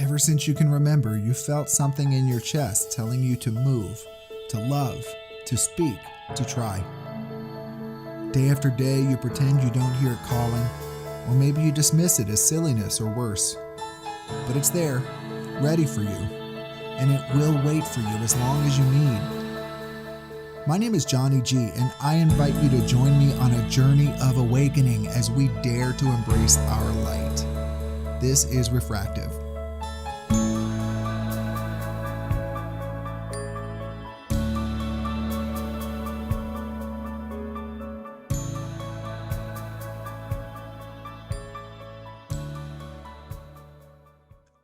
Ever since you can remember, you felt something in your chest telling you to move, to love, to speak, to try. Day after day, you pretend you don't hear it calling, or maybe you dismiss it as silliness or worse. But it's there, ready for you, and it will wait for you as long as you need. My name is Johnny G, and I invite you to join me on a journey of awakening as we dare to embrace our light. This is Refractive.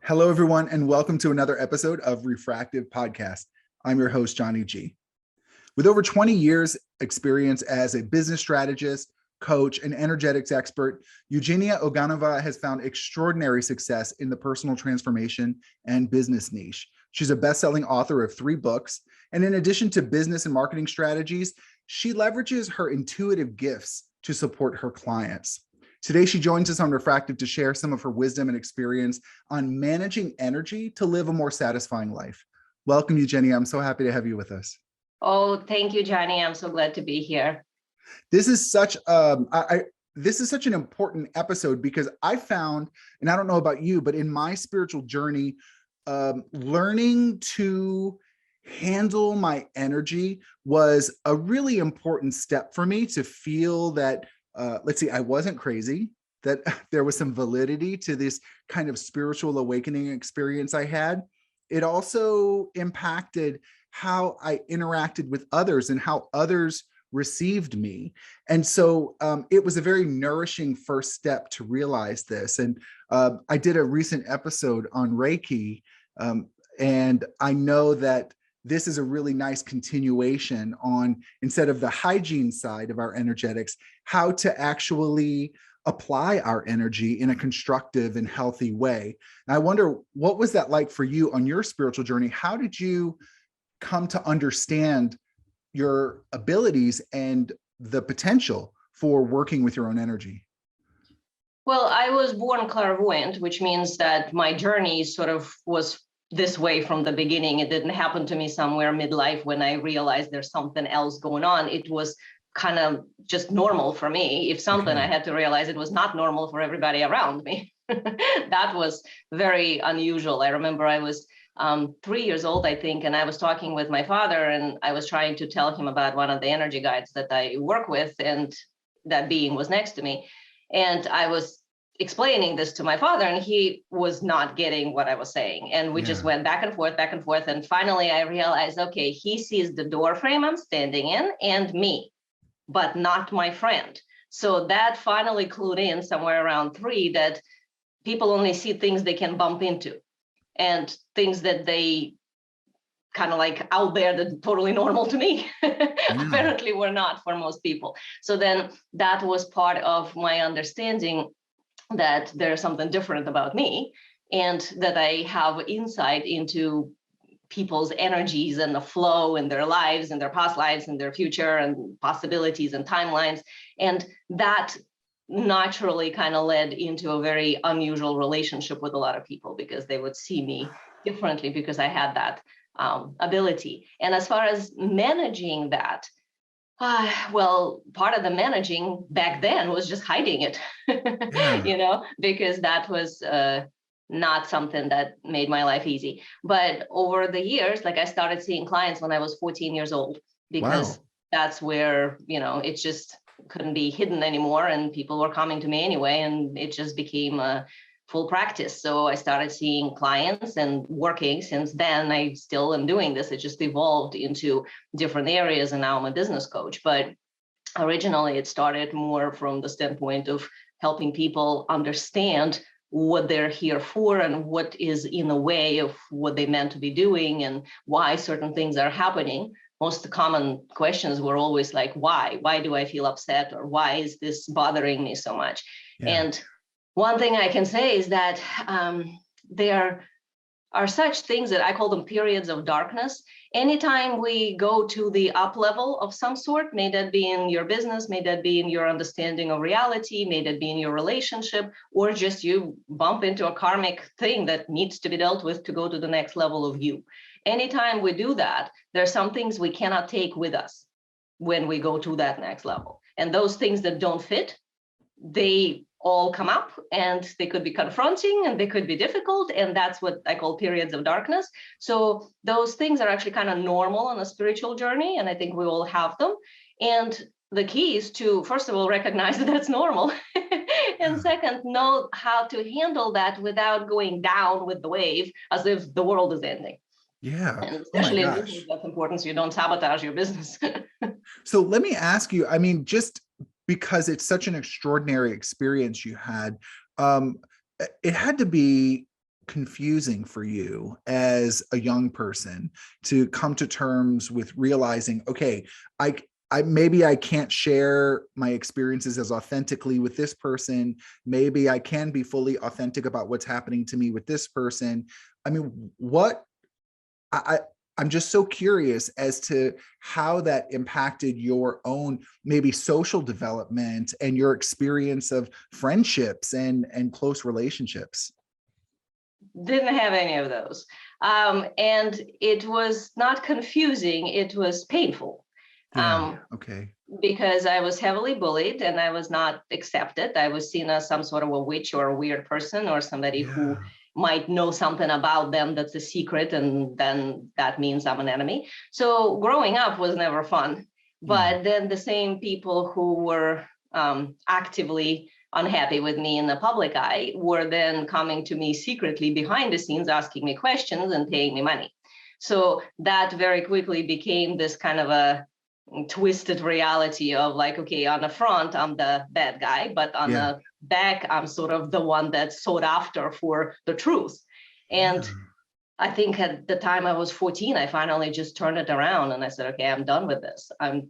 Hello, everyone, and welcome to another episode of Refractive Podcast. I'm your host, Johnny G. With over 20 years experience as a business strategist, coach, and energetics expert, Eugenia Oganova has found extraordinary success in the personal transformation and business niche. She's a best-selling author of 3 books, and in addition to business and marketing strategies, she leverages her intuitive gifts to support her clients. Today, she joins us on Refractive to share some of her wisdom and experience on managing energy to live a more satisfying life. Welcome, Eugenia. I'm so happy to have you with us. Oh, thank you, Johnny. I'm so glad to be here. This is such an important episode because I found, and I don't know about you, but in my spiritual journey, learning to handle my energy was a really important step for me to feel that I wasn't crazy, that there was some validity to this kind of spiritual awakening experience I had. It also impacted how I interacted with others and how others received me. And so it was a very nourishing first step to realize this. And I did a recent episode on Reiki, and I know that this is a really nice continuation on, instead of the hygiene side of our energetics, how to actually apply our energy in a constructive and healthy way. And I wonder, what was that like for you on your spiritual journey? How did you come to understand your abilities and the potential for working with your own energy? Well, I was born clairvoyant, which means that my journey sort of was this way from the beginning. It didn't happen to me somewhere midlife when I realized there's something else going on. It was kind of just normal for me. If something, I had to realize it was not normal for everybody around me. That was very unusual. I remember I was 3 years old, I think, and I was talking with my father, and I was trying to tell him about one of the energy guides that I work with, and that being was next to me. And I was explaining this to my father, and he was not getting what I was saying. And we just went back and forth. And finally, I realized, okay, he sees the door frame I'm standing in and me, but not my friend. So that finally clued in somewhere around 3 that people only see things they can bump into, and things that they kind of like out there that totally normal to me apparently were not for most people. So then that was part of my understanding that there's something different about me, and that I have insight into people's energies and the flow in their lives and their past lives and their future and possibilities and timelines. And that naturally kind of led into a very unusual relationship with a lot of people, because they would see me differently because I had that ability. And as far as managing that, well, part of the managing back then was just hiding it, because that was not something that made my life easy. But over the years, like, I started seeing clients when I was 14 years old, because that's where, it just couldn't be hidden anymore, and people were coming to me anyway, and it just became a full practice. So I started seeing clients and working. Since then, I still am doing this. It just evolved into different areas, and now I'm a business coach. But originally, it started more from the standpoint of helping people understand what they're here for and what is in the way of what they meant to be doing and why certain things are happening. Most common questions were always like, why? Why do I feel upset? Or why is this bothering me so much? And one thing I can say is that there are such things that I call them periods of darkness. Anytime we go to the up level of some sort, may that be in your business, may that be in your understanding of reality, may that be in your relationship, or just you bump into a karmic thing that needs to be dealt with to go to the next level of you. Anytime we do that, there are some things we cannot take with us when we go to that next level. And those things that don't fit, they all come up, and they could be confronting and they could be difficult. And that's what I call periods of darkness. So those things are actually kind of normal on a spiritual journey. And I think we all have them. And the key is to, first of all, recognize that that's normal. And second, know how to handle that without going down with the wave as if the world is ending. Yeah. And Oh my especially in gosh. business, that's important, so you don't sabotage your business. So let me ask you, I mean, just because it's such an extraordinary experience you had, it had to be confusing for you as a young person to come to terms with realizing, okay, I maybe I can't share my experiences as authentically with this person. Maybe I can be fully authentic about what's happening to me with this person. I mean, I'm just so curious as to how that impacted your own maybe social development and your experience of friendships and close relationships. Didn't have any of those. And it was not confusing, it was painful. Yeah. Okay. Because I was heavily bullied and I was not accepted. I was seen as some sort of a witch or a weird person or somebody who might know something about them that's a secret, and then that means I'm an enemy. So growing up was never fun. But then the same people who were actively unhappy with me in the public eye were then coming to me secretly behind the scenes, asking me questions and paying me money. So that very quickly became this kind of a twisted reality of like, okay, on the front, I'm the bad guy, but on the back, I'm sort of the one that's sought after for the truth. And I think at the time I was 14, I finally just turned it around and I said, okay, I'm done with this. I'm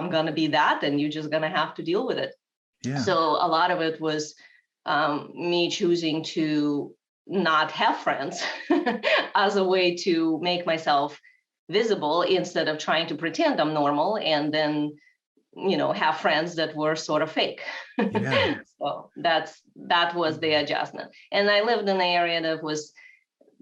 going to be that, and you're just going to have to deal with it. So a lot of it was me choosing to not have friends as a way to make myself visible instead of trying to pretend I'm normal and then, have friends that were sort of fake. So that was the adjustment. And I lived in an area that was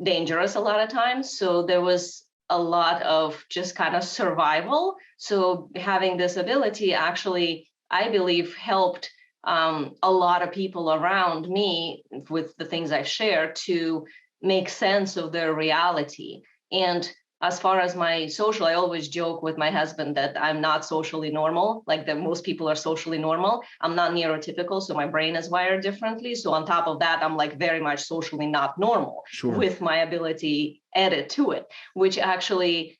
dangerous a lot of times. So there was a lot of just kind of survival. So having this ability actually, I believe, helped a lot of people around me with the things I share to make sense of their reality. And as far as my social, I always joke with my husband that I'm not socially normal, like that most people are socially normal. I'm not neurotypical, so my brain is wired differently. So on top of that, I'm like very much socially not normal with my ability added to it, which actually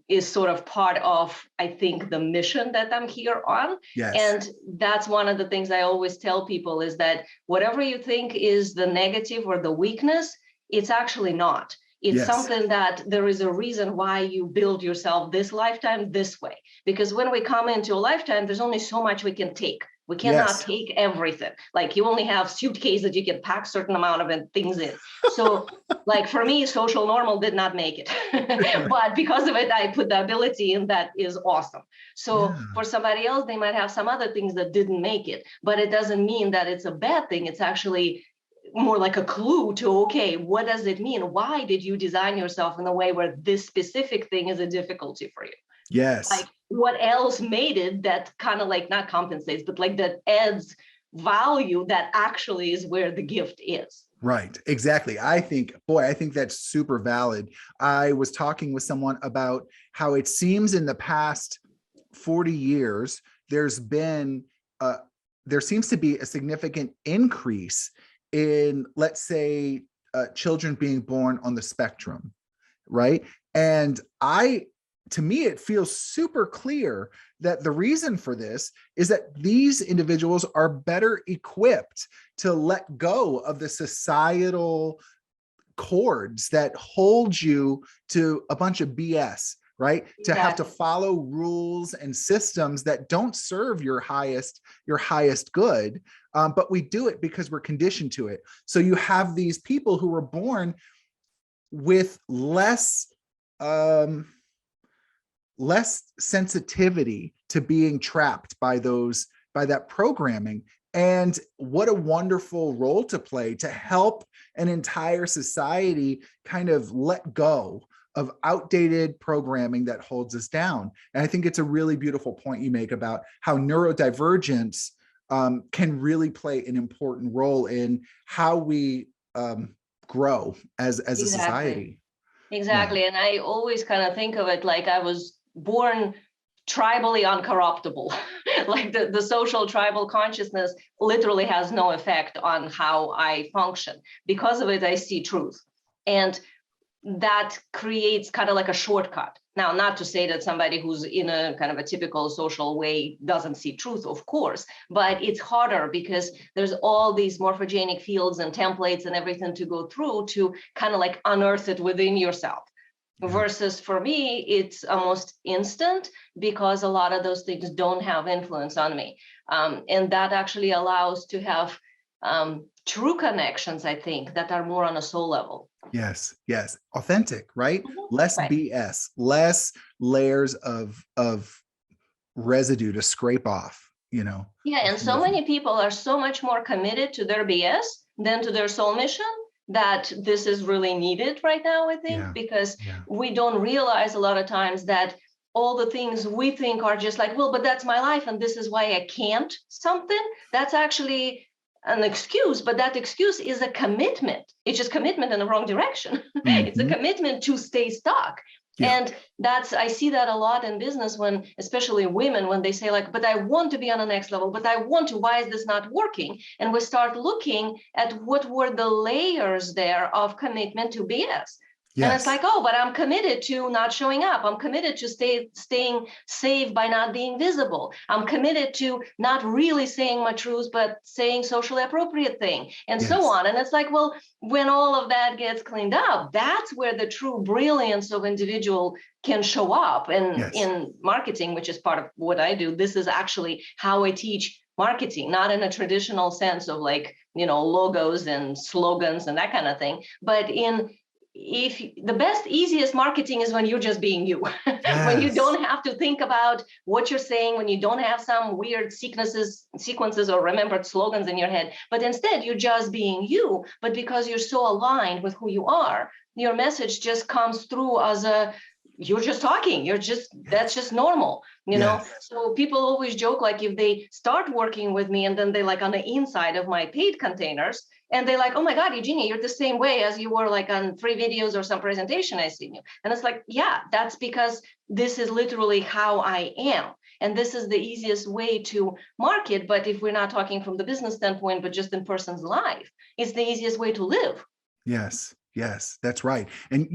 is sort of part of, I think, the mission that I'm here on. And that's one of the things I always tell people is that whatever you think is the negative or the weakness, it's actually not. It's something that there is a reason why you build yourself this lifetime this way. Because when we come into a lifetime, there's only so much we can take. We cannot take everything. Like you only have suitcase that you can pack certain amount of things in. So like for me, social normal did not make it. But because of it, I put the ability in that is awesome. So for somebody else, they might have some other things that didn't make it. But it doesn't mean that it's a bad thing. It's actually more like a clue to, okay, what does it mean? Why did you design yourself in a way where this specific thing is a difficulty for you? Like what else made it that kind of like not compensates, but like that adds value that actually is where the gift is. Right. Exactly. I think that's super valid. I was talking with someone about how it seems in the past 40 years, there seems to be a significant increase in, let's say, children being born on the spectrum, right? And to me, it feels super clear that the reason for this is that these individuals are better equipped to let go of the societal cords that hold you to a bunch of BS, right? To have to follow rules and systems that don't serve your highest good, but we do it because we're conditioned to it. So you have these people who were born with um, less sensitivity to being trapped by that programming. And what a wonderful role to play to help an entire society kind of let go of outdated programming that holds us down. And I think it's a really beautiful point you make about how neurodivergence can really play an important role in how we grow as a society. Exactly. Yeah. And I always kind of think of it like I was born tribally uncorruptible. Like the social tribal consciousness literally has no effect on how I function. Because of it, I see truth. And that creates kind of like a shortcut. Now, not to say that somebody who's in a kind of a typical social way doesn't see truth, of course, but it's harder because there's all these morphogenic fields and templates and everything to go through to kind of like unearth it within yourself. Yeah. Versus for me, it's almost instant because a lot of those things don't have influence on me. And that actually allows to have true connections, I think, that are more on a soul level. Yes, yes. Authentic, right? Mm-hmm. Less Right. BS, less layers of residue to scrape off, Yeah, and so many people are so much more committed to their BS than to their soul mission that this is really needed right now, I think, because we don't realize a lot of times that all the things we think are just like, well, but that's my life and this is why I can't something. That's actually an excuse, but that excuse is a commitment. It's just commitment in the wrong direction. Mm-hmm. It's a commitment to stay stuck. Yeah. And I see that a lot in business when, especially women, when they say like, but I want to be on the next level, but I want to, why is this not working? And we start looking at what were the layers there of commitment to BS. Yes. And it's like, oh, but I'm committed to not showing up. I'm committed to staying safe by not being visible. I'm committed to not really saying my truth, but saying socially appropriate thing, and so on. And it's like, well, when all of that gets cleaned up, that's where the true brilliance of individual can show up. And in marketing, which is part of what I do, this is actually how I teach marketing, not in a traditional sense of like, logos and slogans and that kind of thing, but if the best, easiest marketing is when you're just being you, when you don't have to think about what you're saying, when you don't have some weird sequences or remembered slogans in your head, but instead you're just being you. But because you're so aligned with who you are, your message just comes through as you're just talking. That's just normal, know? So people always joke, like if they start working with me and then they like on the inside of my paid containers, and they're like, oh my God, Eugenia, you're the same way as you were like on 3 videos or some presentation I seen you. And it's like, yeah, that's because this is literally how I am. And this is the easiest way to market. But if we're not talking from the business standpoint, but just in person's life, it's the easiest way to live. Yes, that's right. And,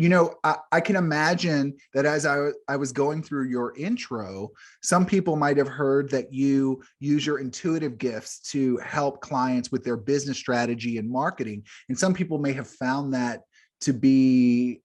I can imagine that as I was going through your intro, some people might have heard that you use your intuitive gifts to help clients with their business strategy and marketing. And some people may have found that to be,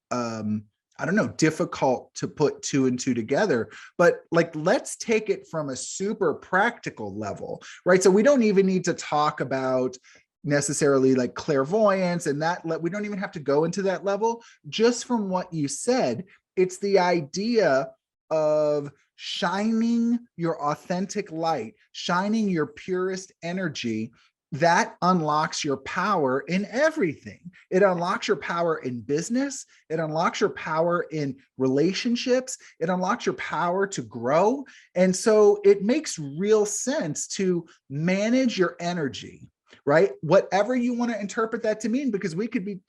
difficult to put 2 and 2 together. But like, let's take it from a super practical level, right? So we don't even need to talk about necessarily like clairvoyance and that we don't even have to go into that level. Just from what you said, it's the idea of shining your authentic light, shining your purest energy. That unlocks your power in everything. It unlocks your power in business. It unlocks your power in relationships. It unlocks your power to grow. And so it makes real sense to manage your energy, right? Whatever you want to interpret that to mean, because we could be,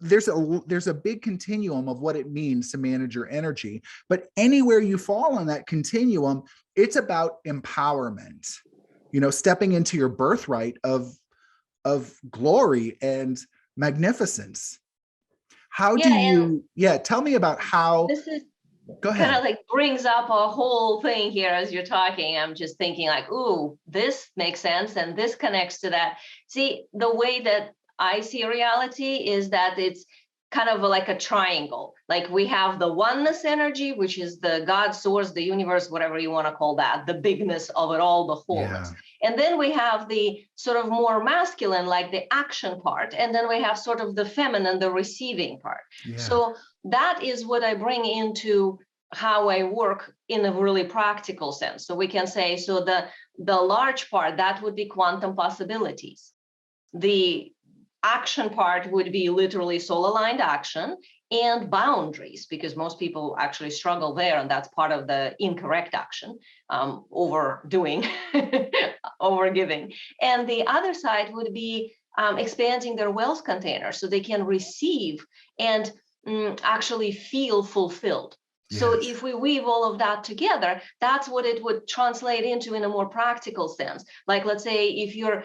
there's a big continuum of what it means to manage your energy. But anywhere you fall on that continuum, it's about empowerment, stepping into your birthright of glory and magnificence. How do you, tell me about how. This is Go ahead. Kind of like brings up a whole thing here as you're talking. I'm just thinking like, ooh, this makes sense and this connects to that. See, the way that I see reality is that it's kind of like a triangle. Like we have the oneness energy, which is the God source, the universe, whatever you want to call that, the bigness of it all, the wholeness. And then we have the sort of more masculine, like the action part. And then we have sort of the feminine, the receiving part. So that is what I bring into how I work in a really practical sense. So we can say, so the large part, that would be quantum possibilities. The action part would be literally soul aligned action and boundaries, because most people actually struggle there, and that's part of the incorrect action, overdoing, overgiving. And the other side would be expanding their wealth container so they can receive and actually feel fulfilled. So if we weave all of that together, that's what it would translate into in a more practical sense. Like, let's say if you're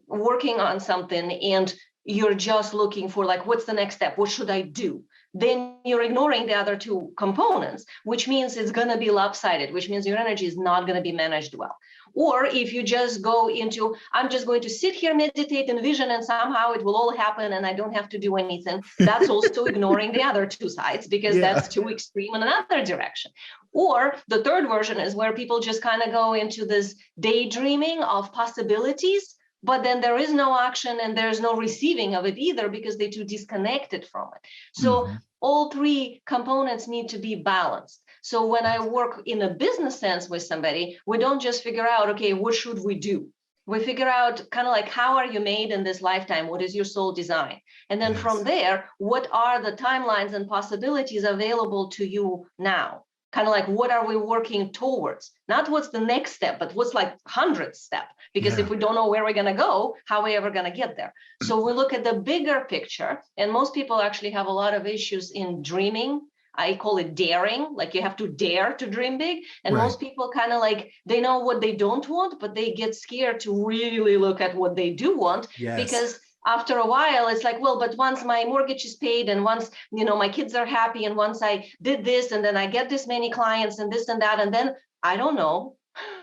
working on something and you're just looking for like, what's the next step? What should I do? Then you're ignoring the other two components, which means it's going to be lopsided, which means your energy is not going to be managed well. Or if you just go into, I'm just going to sit here, meditate, and vision, and somehow it will all happen and I don't have to do anything. That's also ignoring the other two sides, because that's too extreme in another direction. Or the third version is where people just kind of go into this daydreaming of possibilities, but then there is no action and there's no receiving of it either, because they're too disconnected from it. So all three components need to be balanced. So when I work in a business sense with somebody, we don't just figure out, okay, what should we do? We figure out kind of like, how are you made in this lifetime? What is your soul design? And then from there, what are the timelines and possibilities available to you now? Kind of like, what are we working towards? Not what's the next step, but what's like 100th step? Because if we don't know where we're going to go, how are we ever going to get there? So we look at the bigger picture, and most people actually have a lot of issues in dreaming. I call it daring, like you have to dare to dream big. And most people kind of like, they know what they don't want, but they get scared to really look at what they do want, because after a while, it's like, well, but once my mortgage is paid, and once, you know, my kids are happy, and once I did this, and then I get this many clients and this and that, and then I don't know.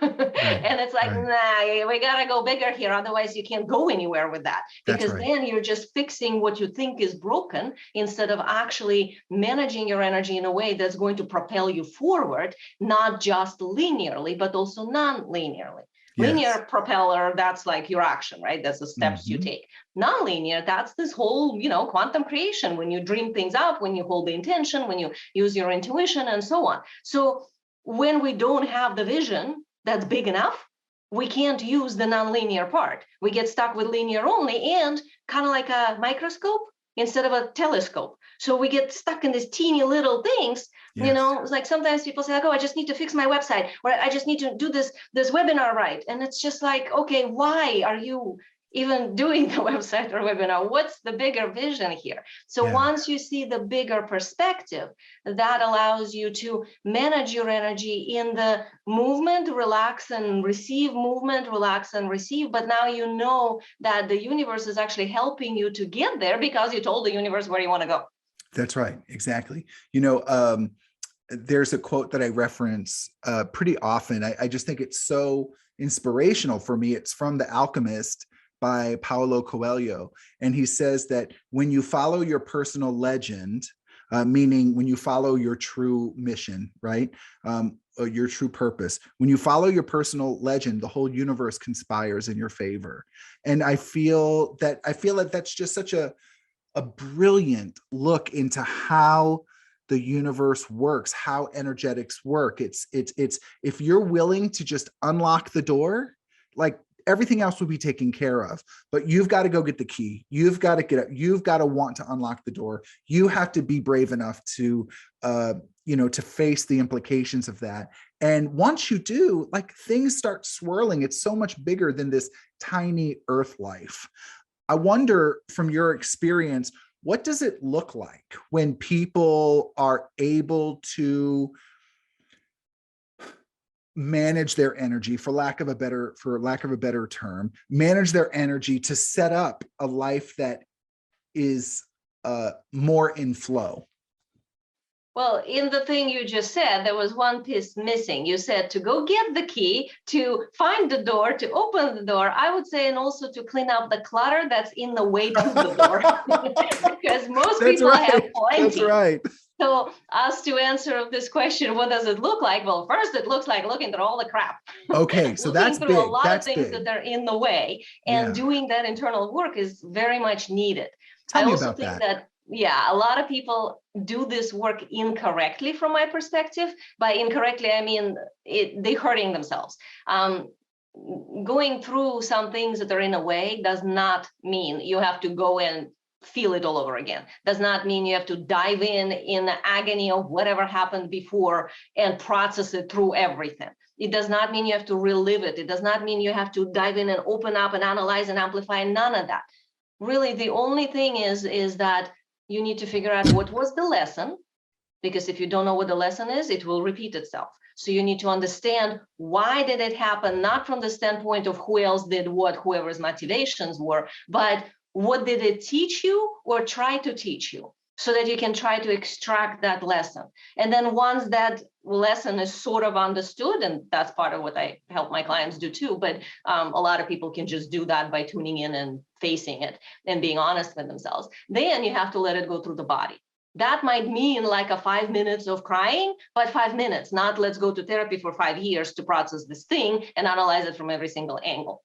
And it's like, nah, we gotta go bigger here. Otherwise, you can't go anywhere with that, because then you're just fixing what you think is broken instead of actually managing your energy in a way that's going to propel you forward, not just linearly, but also non-linearly. Linear propeller, that's like your action, right? That's the steps you take. Non-linear, that's this whole, you know, quantum creation, when you dream things up, when you hold the intention, when you use your intuition, and so on. So when we don't have the vision that's big enough, we can't use the non-linear part. We get stuck with linear only, and kind of like a microscope instead of a telescope. So we get stuck in these teeny little things. You know, it's like sometimes people say like, oh, I just need to fix my website, or I just need to do this webinar right. And it's just like, okay, why are you even doing the website or webinar? What's the bigger vision here? So once you see the bigger perspective, that allows you to manage your energy in the movement, relax and receive, movement, relax and receive. But now you know that the universe is actually helping you to get there, because you told the universe where you want to go. That's right. Exactly. You know, there's a quote that I reference pretty often. I just think it's so inspirational for me. It's from The Alchemist by Paulo Coelho. And he says that when you follow your personal legend, meaning when you follow your true mission, right? Or your true purpose, when you follow your personal legend, the whole universe conspires in your favor. And I feel that that's just such a brilliant look into how the universe works, how energetics work. It's if you're willing to just unlock the door, like everything else will be taken care of, but you've got to go get the key. You've got to get it. You've got to want to unlock the door. You have to be brave enough to, to face the implications of that. And once you do, like, things start swirling. It's so much bigger than this tiny earth life. I wonder, from your experience, what does it look like when people are able to manage their energy, for lack of a better term, manage their energy to set up a life that is more in flow? Well, in the thing you just said, there was one piece missing. You said to go get the key, to find the door, to open the door. I would say, and also to clean up the clutter that's in the way to the door, because most That's people have right. That's plenty. right. So, as to answer this question, what does it look like? Well, first, it looks like looking through all the crap. Okay, so Looking that's through a big. lot of That's things big. that are in the way, and Yeah. doing that internal work is very much needed. Tell I me also about think that. that, yeah, a lot of people do this work incorrectly from my perspective. By incorrectly, I mean they're hurting themselves. Going through some things that are in a way does not mean you have to go and feel it all over again. Does not mean you have to dive in the agony of whatever happened before and process it through everything. It does not mean you have to relive it. It does not mean you have to dive in and open up and analyze and amplify. None of that. Really, the only thing is that you need to figure out what was the lesson, because if you don't know what the lesson is, it will repeat itself. So you need to understand, why did it happen, not from the standpoint of who else did what, whoever's motivations were, but what did it teach you or try to teach you, so that you can try to extract that lesson. And then once that lesson is sort of understood, and that's part of what I help my clients do too, but a lot of people can just do that by tuning in and facing it and being honest with themselves. Then you have to let it go through the body. That might mean like a 5 minutes of crying, but 5 minutes, not let's go to therapy for 5 years to process this thing and analyze it from every single angle.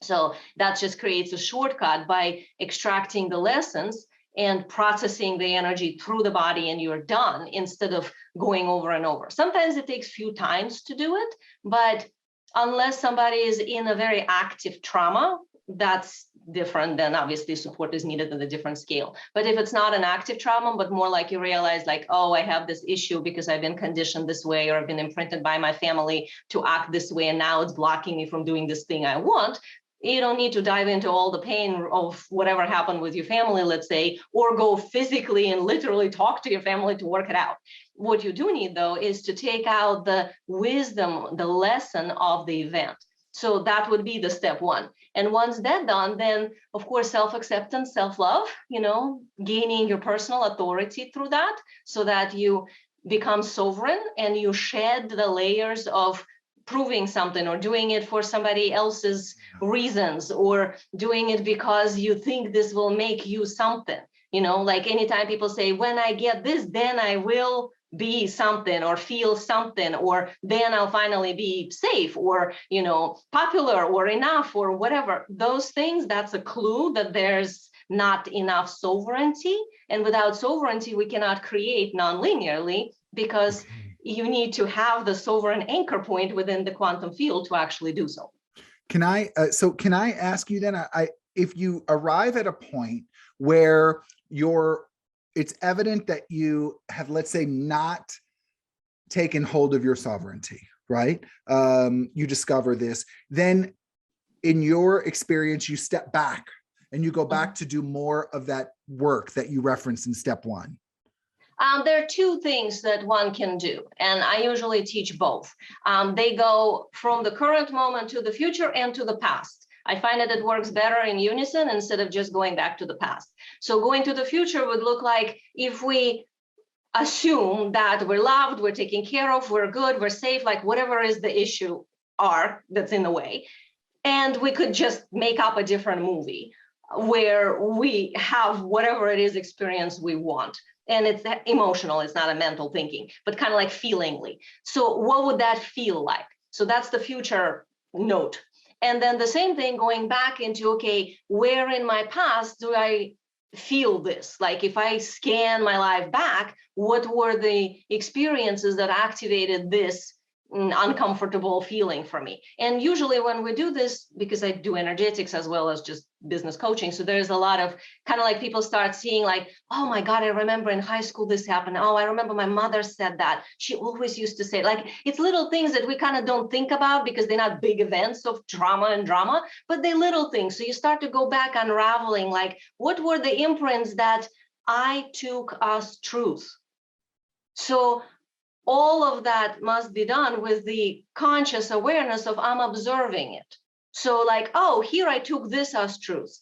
So that just creates a shortcut by extracting the lessons and processing the energy through the body, and you're done, instead of going over and over. Sometimes it takes few times to do it, but unless somebody is in a very active trauma, that's different. Then obviously support is needed at a different scale. But if it's not an active trauma, but more like you realize like, oh, I have this issue because I've been conditioned this way, or I've been imprinted by my family to act this way, and now it's blocking me from doing this thing I want, you don't need to dive into all the pain of whatever happened with your family, let's say, or go physically and literally talk to your family to work it out. What you do need, though, is to take out the wisdom, the lesson of the event. So that would be the step one. And once that's done, then of course, self-acceptance, self-love, gaining your personal authority through that, so that you become sovereign and you shed the layers of proving something or doing it for somebody else's reasons, or doing it because you think this will make you something. Like anytime people say, when I get this, then I will be something or feel something, or then I'll finally be safe, or popular, or enough, or whatever. Those things, that's a clue that there's not enough sovereignty. And without sovereignty, we cannot create non-linearly, because you need to have the sovereign anchor point within the quantum field to actually do so. Can I ask you then, if you arrive at a point where it's evident that you have, let's say, not taken hold of your sovereignty, right? You discover this, then in your experience, you step back and you go back to do more of that work that you referenced in step one. There are two things that one can do, and I usually teach both. They go from the current moment to the future and to the past. I find that it works better in unison instead of just going back to the past. So going to the future would look like, if we assume that we're loved, we're taken care of, we're good, we're safe, like whatever is the issue that's in the way, and we could just make up a different movie where we have whatever it is experience we want. And it's emotional, it's not a mental thinking, but kind of like feelingly. So what would that feel like? So that's the future note. And then the same thing going back into, okay, where in my past do I feel this? Like if I scan my life back, what were the experiences that activated this uncomfortable feeling for me? And usually when we do this, because I do energetics as well as just business coaching, so there's a lot of kind of like people start seeing like, oh my God, I remember in high school this happened. Oh, I remember my mother said that. She always used to say, like, it's little things that we kind of don't think about because they're not big events of trauma and drama, but they're little things. So you start to go back unraveling, like, what were the imprints that I took as truth? So all of that must be done with the conscious awareness of I'm observing it. So like, oh, here I took this as truth.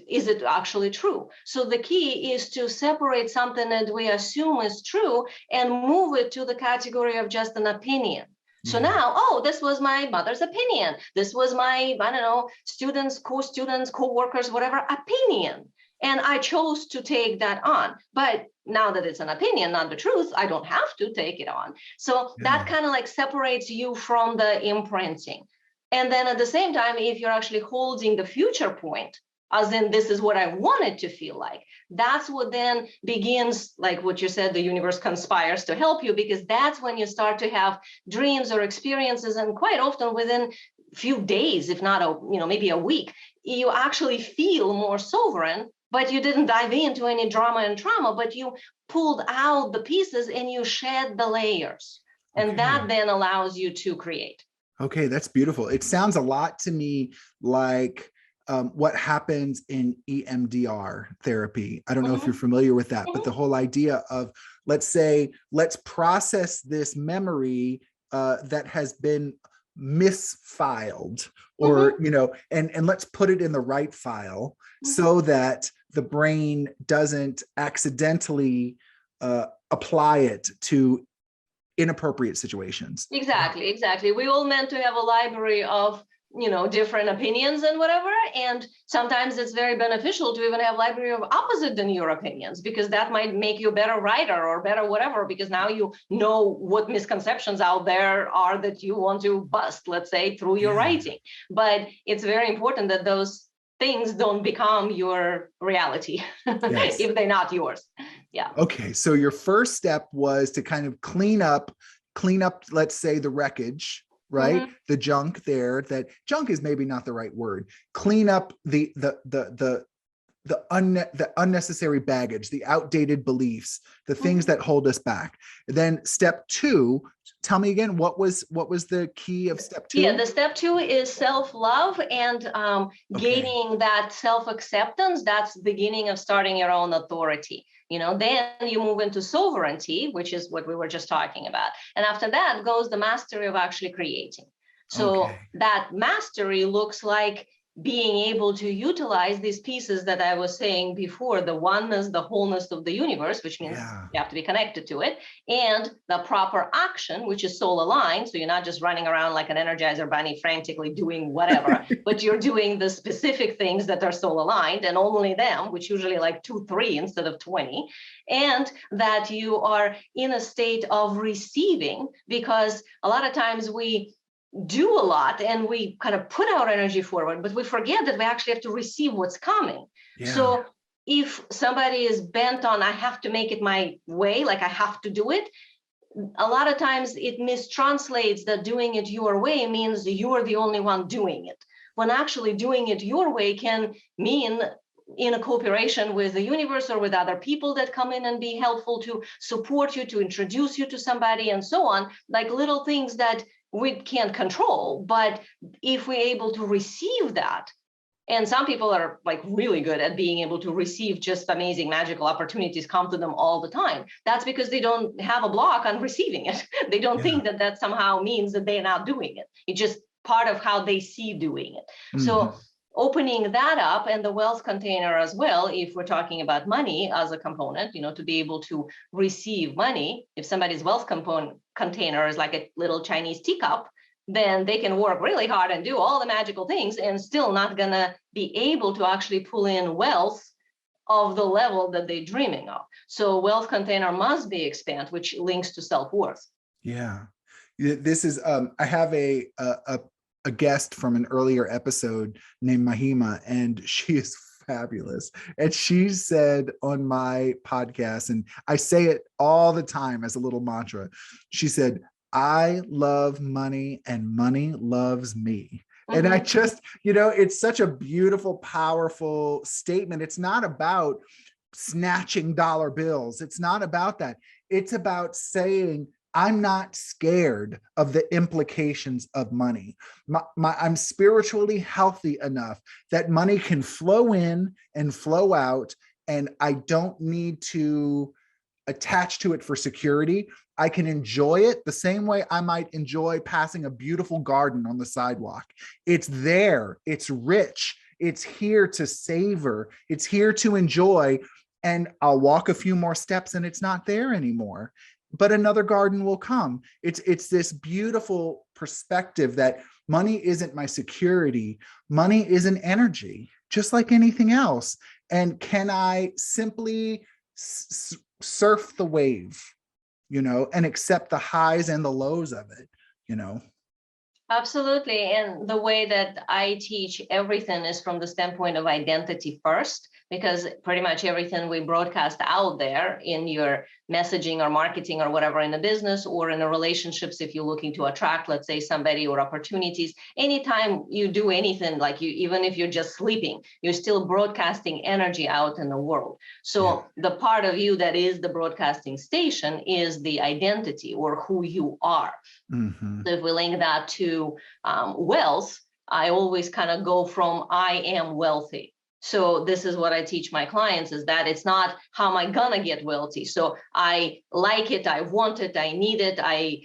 is it actually true? So the key is to separate something that we assume is true and move it to the category of just an opinion. So now, oh, this was my mother's opinion. This was my, I don't know, students, co-students, co-workers, whatever opinion. And I chose to take that on. But now that it's an opinion, not the truth, I don't have to take it on. So that kind of like separates you from the imprinting. And then at the same time, if you're actually holding the future point, as in this is what I want it to feel like, that's what then begins, like what you said, the universe conspires to help you, because that's when you start to have dreams or experiences, and quite often within a few days, if not maybe a week, you actually feel more sovereign, but you didn't dive into any drama and trauma, but you pulled out the pieces and you shed the layers. And that then allows you to create. Okay, that's beautiful. It sounds a lot to me like what happens in EMDR therapy. I don't know if you're familiar with that, but the whole idea of, let's process this memory that has been misfiled, or and let's put it in the right file so that the brain doesn't accidentally apply it to inappropriate situations. Exactly. We all meant to have a library of different opinions and whatever, and sometimes it's very beneficial to even have a library of opposite than your opinions, because that might make you a better writer or better whatever, because now you know what misconceptions out there are that you want to bust, let's say, through your writing. But it's very important that those things don't become your reality if they're not yours. Okay, so your first step was to kind of clean up, let's say, the wreckage, right? The junk there. That junk is maybe not the right word. Clean up the unnecessary baggage, the outdated beliefs, the things that hold us back. Then step two, tell me again, what was the key of step two? The step two is self-love and gaining that self-acceptance. That's the beginning of starting your own authority. Then you move into sovereignty, which is what we were just talking about. And after that goes the mastery of actually creating. So that mastery looks like being able to utilize these pieces that I was saying before, the oneness, the wholeness of the universe, which means you have to be connected to it, and the proper action, which is soul aligned. So you're not just running around like an Energizer bunny frantically doing whatever, but you're doing the specific things that are soul aligned, and only them, which usually like 2, 3 instead of 20, and that you are in a state of receiving, because a lot of times we do a lot and we kind of put our energy forward, but we forget that we actually have to receive what's coming. So if somebody is bent on, I have to make it my way, like I have to do it, a lot of times it mistranslates that doing it your way means you're the only one doing it, when actually doing it your way can mean in a cooperation with the universe or with other people that come in and be helpful to support you, to introduce you to somebody, and so on, like little things that we can't control. But if we're able to receive that, and some people are like really good at being able to receive just amazing magical opportunities come to them all the time, that's because they don't have a block on receiving it. They don't think that somehow means that they're not doing it. It's just part of how they see doing it. So opening that up, and the wealth container as well, if we're talking about money as a component, to be able to receive money. If somebody's wealth container is like a little Chinese teacup, then they can work really hard and do all the magical things and still not gonna be able to actually pull in wealth of the level that they're dreaming of. So wealth container must be expanded, which links to self-worth. This is I have a guest from an earlier episode named Mahima, and she is fabulous. And she said on my podcast, and I say it all the time as a little mantra, she said, I love money and money loves me. And I just, it's such a beautiful, powerful statement. It's not about snatching dollar bills. It's not about that. It's about saying, I'm not scared of the implications of money. I'm spiritually healthy enough that money can flow in and flow out, and I don't need to attach to it for security. I can enjoy it the same way I might enjoy passing a beautiful garden on the sidewalk. It's there, it's rich, It's here to savor. It's here to enjoy. And I'll walk a few more steps and it's not there anymore. But another garden will come. It's this beautiful perspective that money isn't my security. Money is an energy, just like anything else. And can I simply surf the wave, and accept the highs and the lows of it? Absolutely. And the way that I teach everything is from the standpoint of identity first, because pretty much everything we broadcast out there in your messaging or marketing or whatever in the business or in the relationships, if you're looking to attract, let's say, somebody or opportunities, anytime you do anything, like even if you're just sleeping, you're still broadcasting energy out in the world. So the part of you that is the broadcasting station is the identity or who you are. Mm-hmm. So if we link that to wealth, I always kind of go from I am wealthy. So this is what I teach my clients, is that it's not how am I gonna get wealthy. So I like it, I want it, I need it, I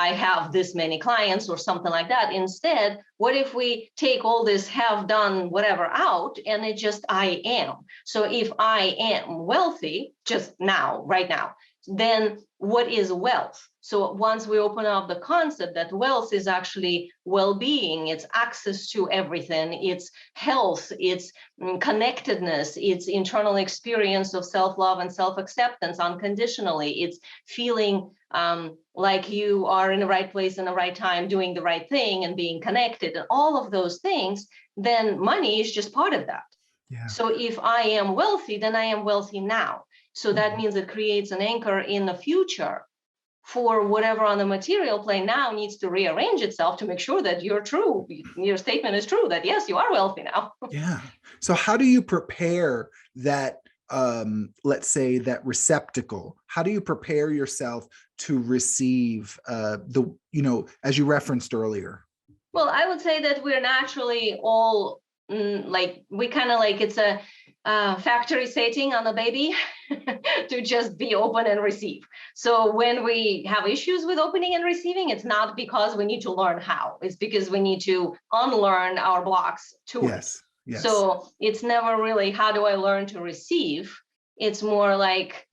have this many clients or something like that. Instead, what if we take all this have done whatever out and it just I am. So if I am wealthy just now, right now, then what is wealth? So once we open up the concept that wealth is actually well-being, it's access to everything, it's health, it's connectedness, it's internal experience of self-love and self-acceptance unconditionally, it's feeling like you are in the right place in the right time, doing the right thing and being connected and all of those things, then money is just part of that. Yeah. So if I am wealthy, then I am wealthy now. So that means it creates an anchor in the future for whatever on the material plane now needs to rearrange itself to make sure that your statement is true, that yes, you are wealthy now. Yeah. So how do you prepare that, let's say, that receptacle? How do you prepare yourself to receive as you referenced earlier? Well, I would say that we're naturally all it's a factory setting on the baby to just be open and receive. So when we have issues with opening and receiving, it's not because we need to learn how, it's because we need to unlearn our blocks to it. Yes. So it's never really how do I learn to receive? It's more like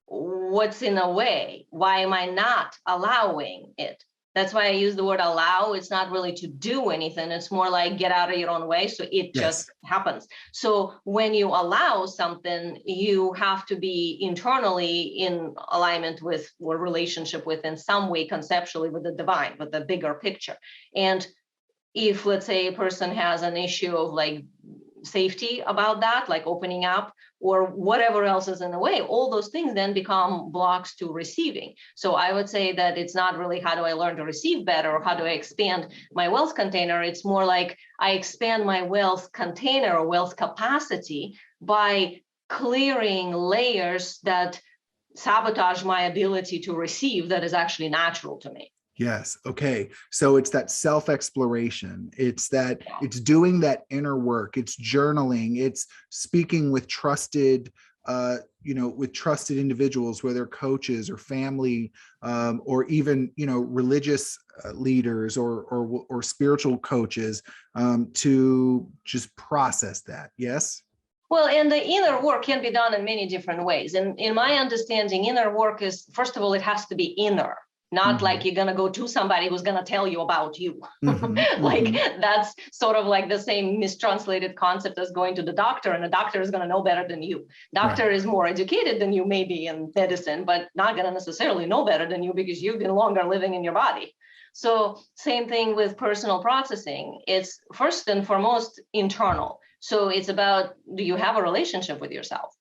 what's in the way? Why am I not allowing it? That's why I use the word allow. It's not really to do anything. It's more like get out of your own way. So it just happens. So when you allow something, you have to be internally in alignment with or relationship with in some way conceptually with the divine, with the bigger picture. And if, let's say, a person has an issue of like safety about that, like opening up or whatever else is in the way, all those things then become blocks to receiving. So I would say that it's not really how do I learn to receive better or how do I expand my wealth container. It's more like I expand my wealth container or wealth capacity by clearing layers that sabotage my ability to receive that is actually natural to me. Yes. Okay. So it's that self-exploration. It's doing that inner work. It's journaling. It's speaking with trusted, with trusted individuals, whether coaches or family, or even, religious leaders or spiritual coaches, to just process that. Yes. Well, and the inner work can be done in many different ways. And in my understanding, inner work is, first of all, it has to be inner. Not like you're going to go to somebody who's going to tell you about you. That's sort of like the same mistranslated concept as going to the doctor, and the doctor is going to know better than you. Doctor is more educated than you maybe in medicine, but not going to necessarily know better than you because you've been longer living in your body. So same thing with personal processing. It's first and foremost internal. So it's about, do you have a relationship with yourself?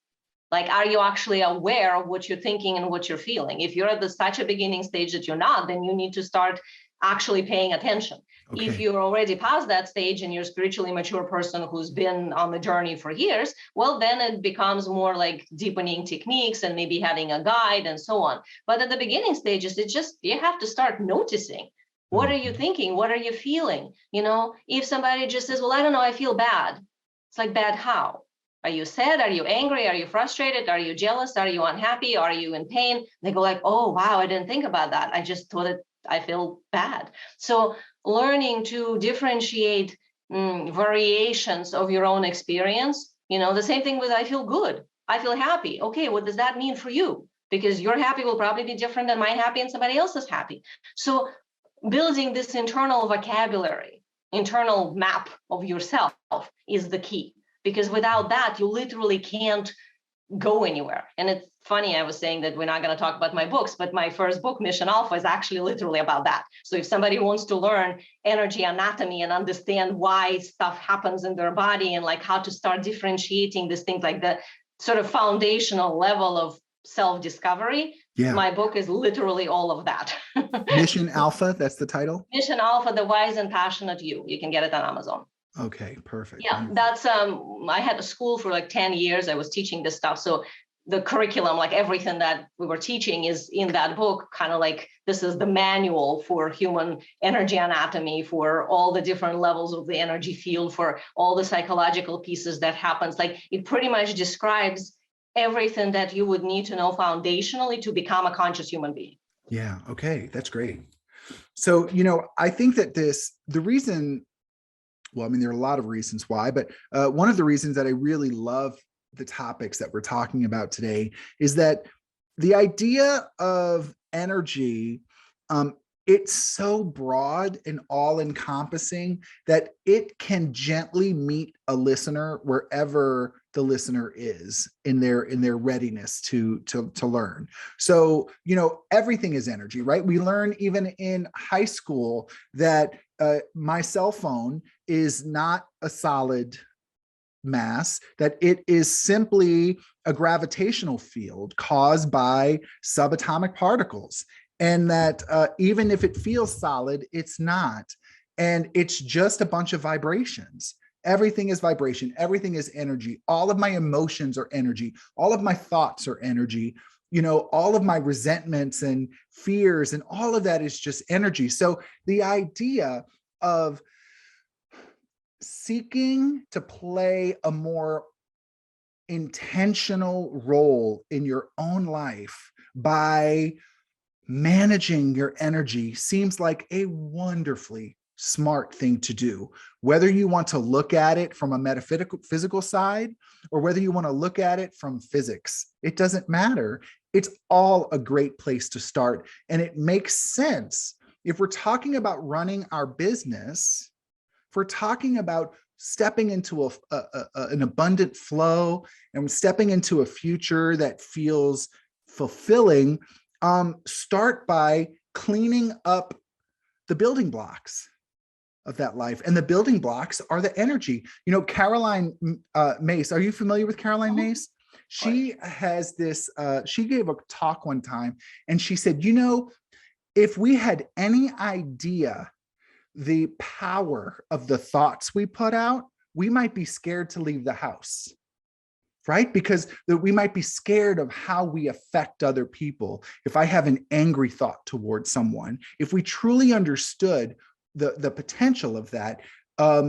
Like, are you actually aware of what you're thinking and what you're feeling? If you're at such a beginning stage that you're not, then you need to start actually paying attention. Okay. If you're already past that stage and you're a spiritually mature person who's been on the journey for years, well, then it becomes more like deepening techniques and maybe having a guide and so on. But at the beginning stages, it's just, you have to start noticing. What are you thinking? What are you feeling? If somebody just says, well, I don't know, I feel bad. It's like, bad how? Are you sad? Are you angry? Are you frustrated? Are you jealous? Are you unhappy? Are you in pain? They go like, oh, wow, I didn't think about that. I just thought I feel bad. So learning to differentiate variations of your own experience. The same thing with I feel good, I feel happy. Okay, what does that mean for you? Because your happy will probably be different than my happy and somebody else's happy. So building this internal vocabulary, internal map of yourself is the key. Because without that, you literally can't go anywhere. And it's funny, I was saying that we're not going to talk about my books, but my first book, Mission Alpha, is actually literally about that. So if somebody wants to learn energy anatomy and understand why stuff happens in their body and like how to start differentiating these things, like the sort of foundational level of self-discovery, my book is literally all of that. Mission Alpha, that's the title? Mission Alpha, The Wise and Passionate You. You can get it on Amazon. Okay, perfect. Yeah, that's I had a school for like 10 years. I was teaching this stuff. So the curriculum, like everything that we were teaching is in that book, kind of like this is the manual for human energy anatomy, for all the different levels of the energy field, for all the psychological pieces that happens. Like it pretty much describes everything that you would need to know foundationally to become a conscious human being. Yeah, okay, that's great. So, I think that the reason, well, I mean, there are a lot of reasons why, but one of the reasons that I really love the topics that we're talking about today is that the idea of energy, it's so broad and all-encompassing that it can gently meet a listener wherever the listener is in their readiness to learn. So, everything is energy, right? We learn even in high school that my cell phone is not a solid mass, that it is simply a gravitational field caused by subatomic particles, and that even if it feels solid, it's not. And it's just a bunch of vibrations. Everything is vibration. Everything is energy. All of my emotions are energy. All of my thoughts are energy. All of my resentments and fears and all of that is just energy. So the idea of seeking to play a more intentional role in your own life by managing your energy seems like a wonderfully smart thing to do. Whether you want to look at it from a metaphysical side or whether you want to look at it from physics, it doesn't matter. It's all a great place to start. And it makes sense if we're talking about running our business, if we're talking about stepping into an abundant flow and stepping into a future that feels fulfilling, start by cleaning up the building blocks of that life. And the building blocks are the energy. Caroline Myss, are you familiar with Caroline Myss? She has this, she gave a talk one time and she said, if we had any idea the power of the thoughts we put out, we might be scared to leave the house, right? Because we might be scared of how we affect other people. If I have an angry thought towards someone, if we truly understood the potential of that,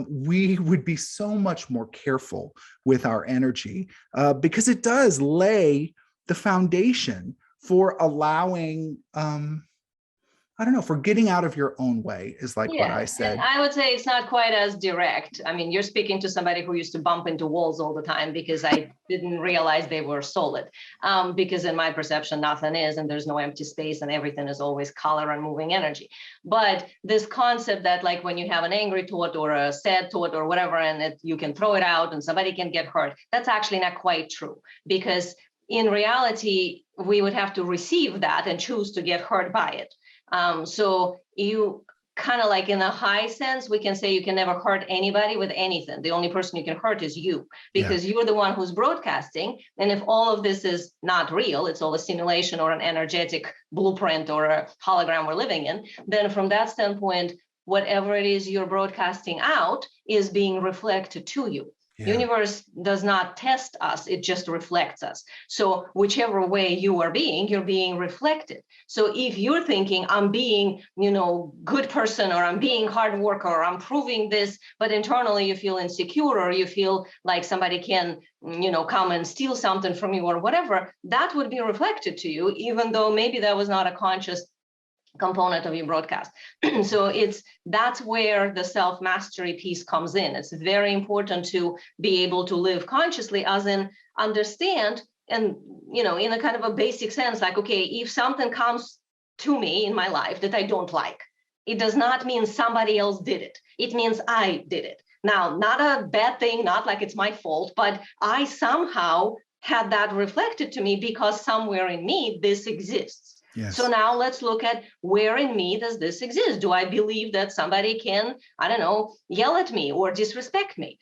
we would be so much more careful with our energy because it does lay the foundation for allowing, for getting out of your own way is like what I said. And I would say it's not quite as direct. I mean, you're speaking to somebody who used to bump into walls all the time because I didn't realize they were solid. Because in my perception, nothing is, and there's no empty space and everything is always color and moving energy. But this concept that like when you have an angry thought or a sad thought or whatever, and you can throw it out and somebody can get hurt, that's actually not quite true. Because in reality, we would have to receive that and choose to get hurt by it. So you kind of like in a high sense, we can say you can never hurt anybody with anything. The only person you can hurt is you, because you're the one who's broadcasting. And if all of this is not real, it's all a simulation or an energetic blueprint or a hologram we're living in, then from that standpoint, whatever it is you're broadcasting out is being reflected to you. Universe does not test us, it just reflects us. So whichever way you're being reflected. So if you're thinking I'm being, good person, or I'm being hard worker, or I'm proving this, but internally you feel insecure, or you feel like somebody can, come and steal something from you or whatever, that would be reflected to you, even though maybe that was not a conscious component of your broadcast. So that's where the self-mastery piece comes in. It's very important to be able to live consciously, as in understand, and in a kind of a basic sense, like, okay, if something comes to me in my life that I don't like, it does not mean somebody else did it. It means I did it. Now, not a bad thing, not like it's my fault, but I somehow had that reflected to me because somewhere in me this exists. Yes. So now let's look at where in me does this exist? Do I believe that somebody can, I don't know, yell at me or disrespect me?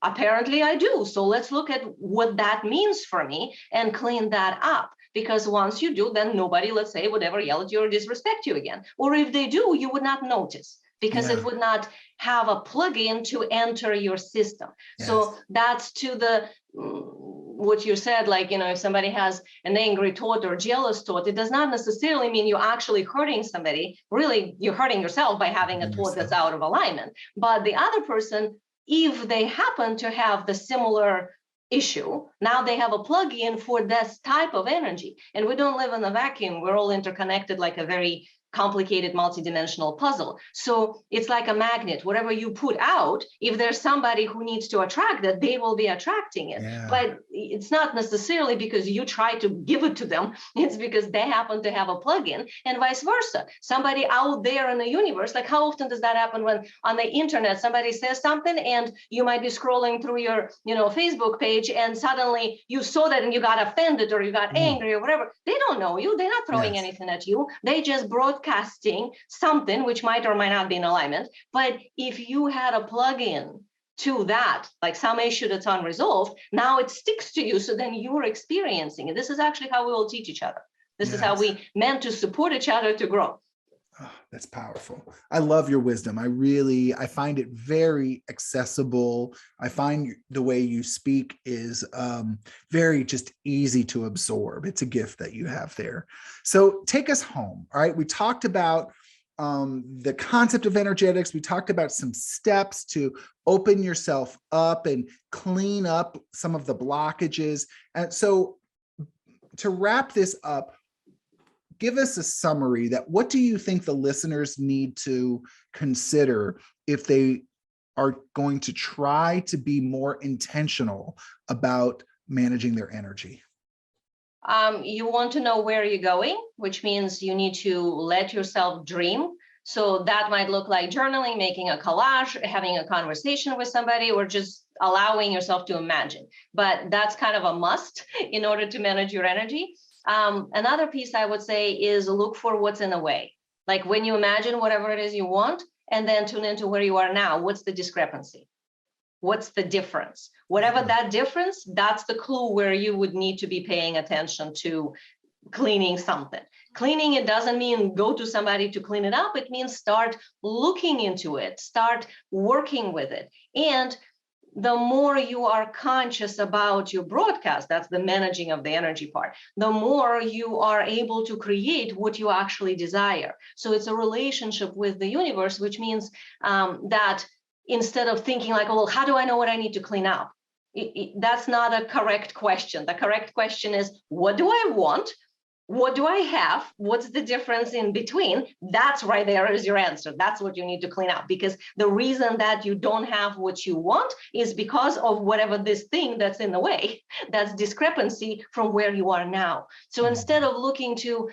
Apparently I do. So let's look at what that means for me and clean that up. Because once you do, then nobody, let's say, would ever yell at you or disrespect you again. Or if they do, you would not notice, because it would not have a plug-in to enter your system. Yes. So that's to the what you said, like, if somebody has an angry thought or jealous thought, it does not necessarily mean you're actually hurting somebody. Really, you're hurting yourself by having a thought that's out of alignment. But the other person, if they happen to have the similar issue, now they have a plug-in for this type of energy. And we don't live in a vacuum. We're all interconnected like a very complicated multidimensional puzzle. So it's like a magnet. Whatever you put out, if there's somebody who needs to attract that, they will be attracting it. Yeah. But it's not necessarily because you try to give it to them. It's because they happen to have a plug-in, and vice versa. Somebody out there in the universe, like how often does that happen when on the internet somebody says something and you might be scrolling through your Facebook page and suddenly you saw that and you got offended or you got angry or whatever. They don't know you. They're not throwing anything at you. They just broadcasting something which might or might not be in alignment. But if you had a plug-in to that, like some issue that's unresolved, now it sticks to you, so then you're experiencing it. This is actually how we all teach each other. This is how we meant to support each other to grow. Oh, that's powerful. I love your wisdom. I find it very accessible. I find the way you speak is very just easy to absorb. It's a gift that you have there. So take us home. All right. We talked about the concept of energetics. We talked about some steps to open yourself up and clean up some of the blockages. And so to wrap this up, give us a summary that what do you think the listeners need to consider if they are going to try to be more intentional about managing their energy? You want to know where you're going, which means you need to let yourself dream. So that might look like journaling, making a collage, having a conversation with somebody, or just allowing yourself to imagine. But that's kind of a must in order to manage your energy. Another piece I would say is look for what's in the way. Like when you imagine whatever it is you want, and then tune into where you are now. What's the discrepancy? What's the difference? Whatever that difference, that's the clue where you would need to be paying attention to cleaning something. Cleaning, it doesn't mean go to somebody to clean it up. It means start looking into it, start working with it. And the more you are conscious about your broadcast, that's the managing of the energy part, the more you are able to create what you actually desire. So it's a relationship with the universe, which means that instead of thinking like, oh, well, how do I know what I need to clean up? That's not a correct question. The correct question is, what do I want? What do I have? What's the difference in between? That's right there is your answer. That's what you need to clean up, because the reason that you don't have what you want is because of whatever this thing that's in the way, that's discrepancy from where you are now. So instead of looking to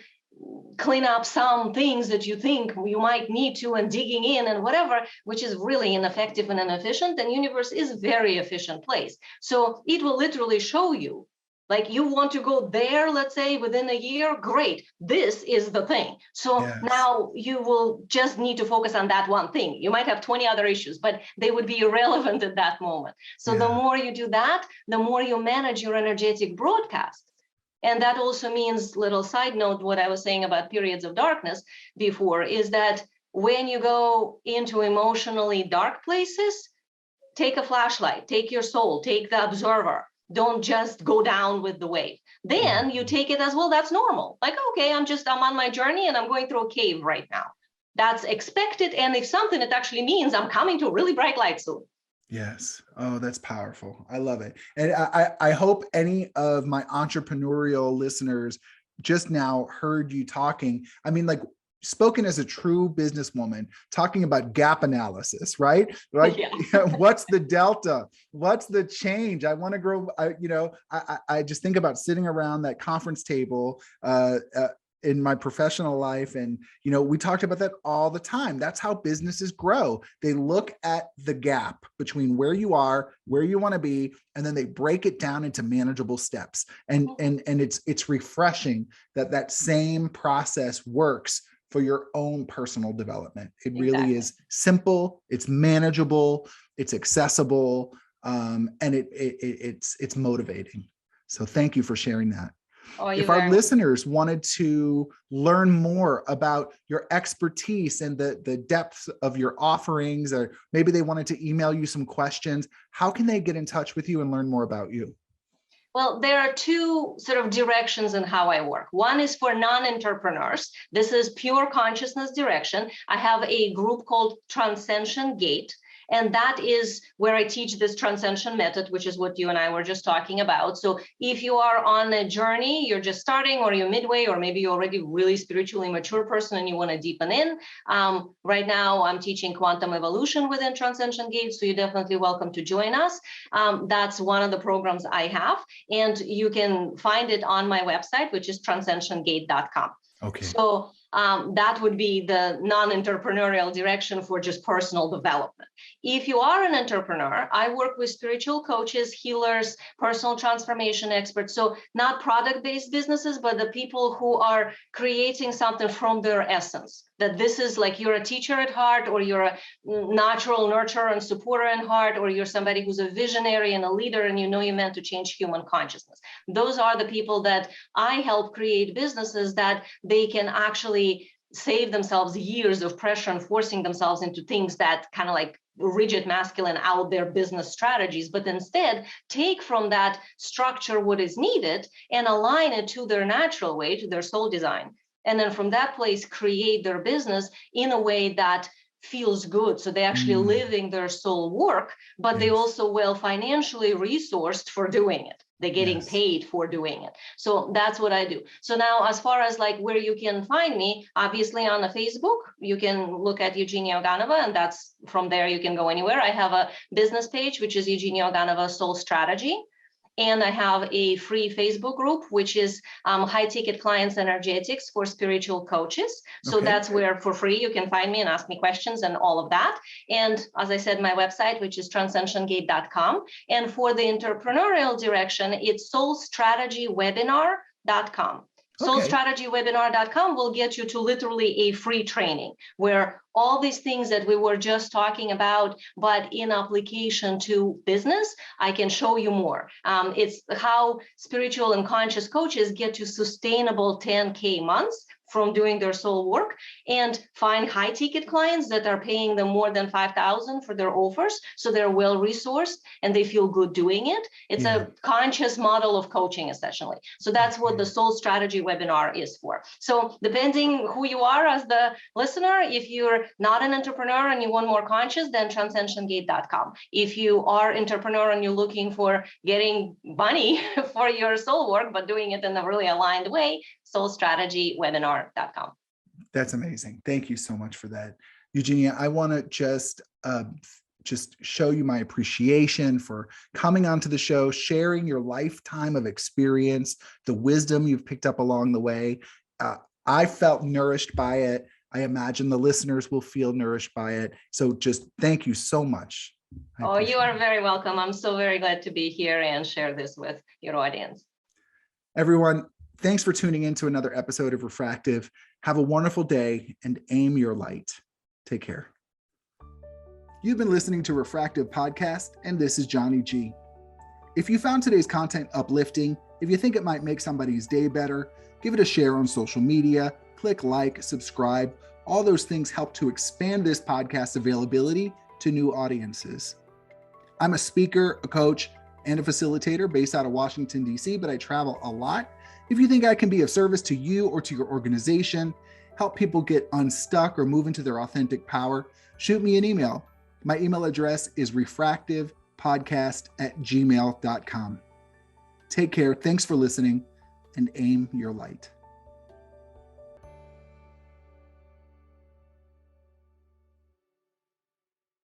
clean up some things that you think you might need to and digging in and whatever, which is really ineffective and inefficient, and universe is a very efficient place. So it will literally show you. Like you want to go there, let's say within a year, great, this is the thing. So now you will just need to focus on that one thing. You might have 20 other issues, but they would be irrelevant at that moment. So the more you do that, the more you manage your energetic broadcast. And that also means, little side note, what I was saying about periods of darkness before is that when you go into emotionally dark places, take a flashlight, take your soul, take the observer. Don't just go down with the wave. Then you take it as, well, that's normal. Like, okay, I'm on my journey and I'm going through a cave right now. That's expected. And if something, it actually means I'm coming to a really bright light soon. Yes. Oh, that's powerful. I love it. And I hope any of my entrepreneurial listeners just now heard you talking. I mean, like, spoken as a true businesswoman, talking about gap analysis, right? Right. Yeah. What's the delta? What's the change? I want to grow. I just think about sitting around that conference table in my professional life. And, we talked about that all the time. That's how businesses grow. They look at the gap between where you are, where you want to be, and then they break it down into manageable steps. And it's refreshing that same process works for your own personal development. It really is simple, it's manageable, it's accessible, and it's motivating. So thank you for sharing that. If our listeners wanted to learn more about your expertise and the depth of your offerings, or maybe they wanted to email you some questions, how can they get in touch with you and learn more about you? Well, there are two sort of directions in how I work. One is for non-entrepreneurs. This is pure consciousness direction. I have a group called Transcension Gate. And that is where I teach this transcension method, which is what you and I were just talking about. So if you are on a journey, you're just starting, or you're midway, or maybe you're already really spiritually mature person and you want to deepen in. Right now, I'm teaching quantum evolution within Transcension Gate. So you're definitely welcome to join us. That's one of the programs I have. And you can find it on my website, which is transcensiongate.com. Okay. So that would be the non-entrepreneurial direction for just personal development. If you are an entrepreneur, I work with spiritual coaches, healers, personal transformation experts. So not product-based businesses, but the people who are creating something from their essence. That this is like you're a teacher at heart, or you're a natural nurturer and supporter in heart, or you're somebody who's a visionary and a leader, and you're meant to change human consciousness. Those are the people that I help create businesses that they can actually save themselves years of pressure and forcing themselves into things that kind of like rigid masculine out their business strategies, but instead take from that structure what is needed and align it to their natural way, to their soul design. And then from that place, create their business in a way that feels good. So they actually living their soul work, but they also well financially resourced for doing it. They're getting paid for doing it. So that's what I do. So now, as far as like where you can find me, obviously on the Facebook, you can look at Eugenia Oganova, and that's from there you can go anywhere. I have a business page, which is Eugenia Oganova Soul Strategy. And I have a free Facebook group, which is High Ticket Clients Energetics for Spiritual Coaches. So that's where for free you can find me and ask me questions and all of that. And as I said, my website, which is transcensiongate.com. And for the entrepreneurial direction, it's soulstrategywebinar.com. Soulstrategywebinar.com will get you to literally a free training where all these things that we were just talking about, but in application to business, I can show you more. It's how spiritual and conscious coaches get to sustainable 10K months from doing their soul work and find high ticket clients that are paying them more than $5,000 for their offers. So they're well resourced and they feel good doing it. It's a conscious model of coaching, essentially. So that's what the Soul Strategy webinar is for. So depending who you are as the listener, if you're not an entrepreneur and you want more conscious, then transcensiongate.com. If you are an entrepreneur and you're looking for getting money for your soul work, but doing it in a really aligned way, soulstrategywebinar.com. That's amazing. Thank you so much for that. Eugenia, I want to just show you my appreciation for coming onto the show, sharing your lifetime of experience, the wisdom you've picked up along the way. I felt nourished by it. I imagine the listeners will feel nourished by it. So just thank you so much. Oh, you are very welcome. I'm so very glad to be here and share this with your audience. Everyone, thanks for tuning in to another episode of Refractive. Have a wonderful day and aim your light. Take care. You've been listening to Refractive Podcast, and this is Johnny G. If you found today's content uplifting, if you think it might make somebody's day better, give it a share on social media, click like, subscribe. All those things help to expand this podcast's availability to new audiences. I'm a speaker, a coach, and a facilitator based out of Washington, D.C., but I travel a lot. If you think I can be of service to you or to your organization, help people get unstuck or move into their authentic power, shoot me an email. My email address is refractivepodcast@gmail.com. Take care. Thanks for listening, and aim your light.